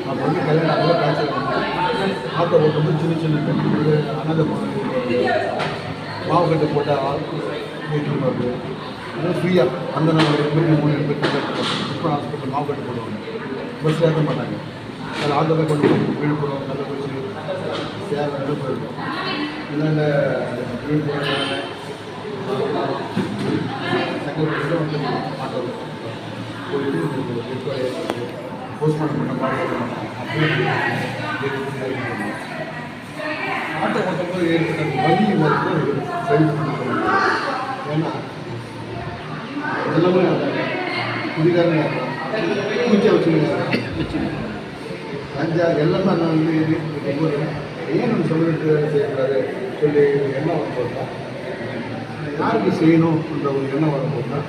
அப்போ வந்து கல்யாணம் அவ்வளோ காய்ச்சல் ஆட்டோ ஓட்டும்போது சின்ன சின்ன அனாதை மாவு கட்டு போட்டால் வீட்டில் வருது அதனால் ஃப்ரீயாக அந்த நாள் 83 இப்போ ஹாஸ்பிட்டல் மாவு கட்டு போடுவாங்க பஸ்ஸில் ஏற்ற மாட்டாங்க அதில் ஆட்டோவில் கொண்டு போய் விழுப்புரம் கள்ளக்குறிச்சி சேலம் எல்லாம் போயிருக்கோம் இதனால் விழுப்புரம் சங்கத்தில் வந்து ஆட்டோவில் போயிட்டு போஸ்ட்மார்ட்டம் பண்ண மாதிரி ஆட்டோ ஓட்டும்போது ஏற்பட்ட வலி வந்து சரி பண்ண ஏன்னா எல்லாமே குடிகாரங்க பூஜை வச்சுருக்காங்க லஞ்சா எல்லாமே அந்த வந்து ஏன் நம்ம சொல்லிட்டு செய்யக்கூடாது சொல்லி எண்ணம் வரும்போதுதான் யாருக்கு செய்யணுன்ற ஒரு எண்ணம் வரும்போது தான்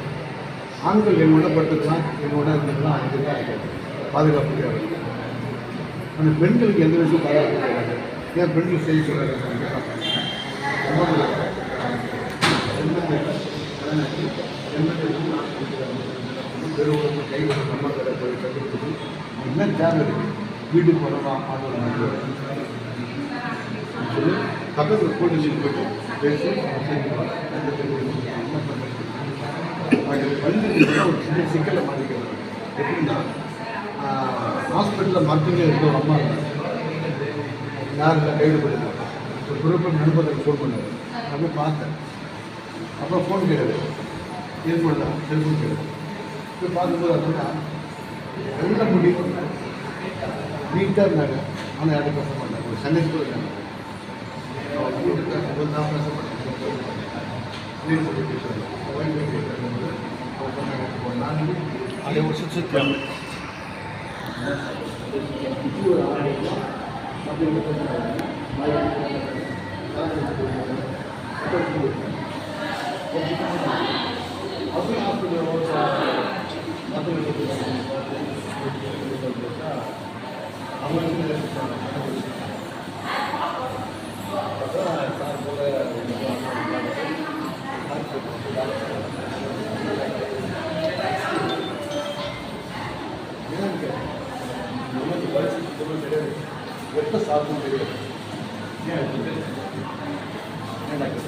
ஆண்கள் என்னோட பட்டுக்கலாம் என்னோட இருந்துக்கலாம் அதுதான் பாதுகாப்பு தேவை அந்த பெண்களுக்கு எந்த விஷயம் பாதுகாப்பு தேவை ஏன் பெண்கள் செய்ய சொல்கிறாங்க பெருவுக்கு கை சம்பளத்தை போய் கற்றுக்கிட்டு என்ன தேவை இருக்குது வீட்டுக்கு போகிறோம் ஆட்டோ சொல்லி பக்கத்தில் போலீஸ் போய்ட்டு பேசி ஒரு சின்ன சிக்கலை மாட்டிக்கிறது எப்படின்னா ஹாஸ்பிட்டலில் மருத்துவம் இருக்க ஒரு அம்மா யாரில் கைது பண்ணிருக்காங்க ஒரு குறிப்பிட்ட நண்பர்களுக்கு ஃபோன் பண்ணார் அப்போ பார்த்தேன் அப்புறம் ஃபோன் கிடையாது இது பண்ணலாம் செல்ஃபோன் கிடையாது இப்போ பார்க்கும்போது அப்படின்னா எல்லாம் முடியும் நீட்டாக இருந்தாங்க ஆனால் யாரும் பேச மாட்டாங்க ஒரு சண்டை கூட இருந்தாங்க தான் பேச மாட்டாங்க அதே ஒரு சுற்றி எப்போ சாப்பிடும் தெரியாது ஏன் டாக்டர்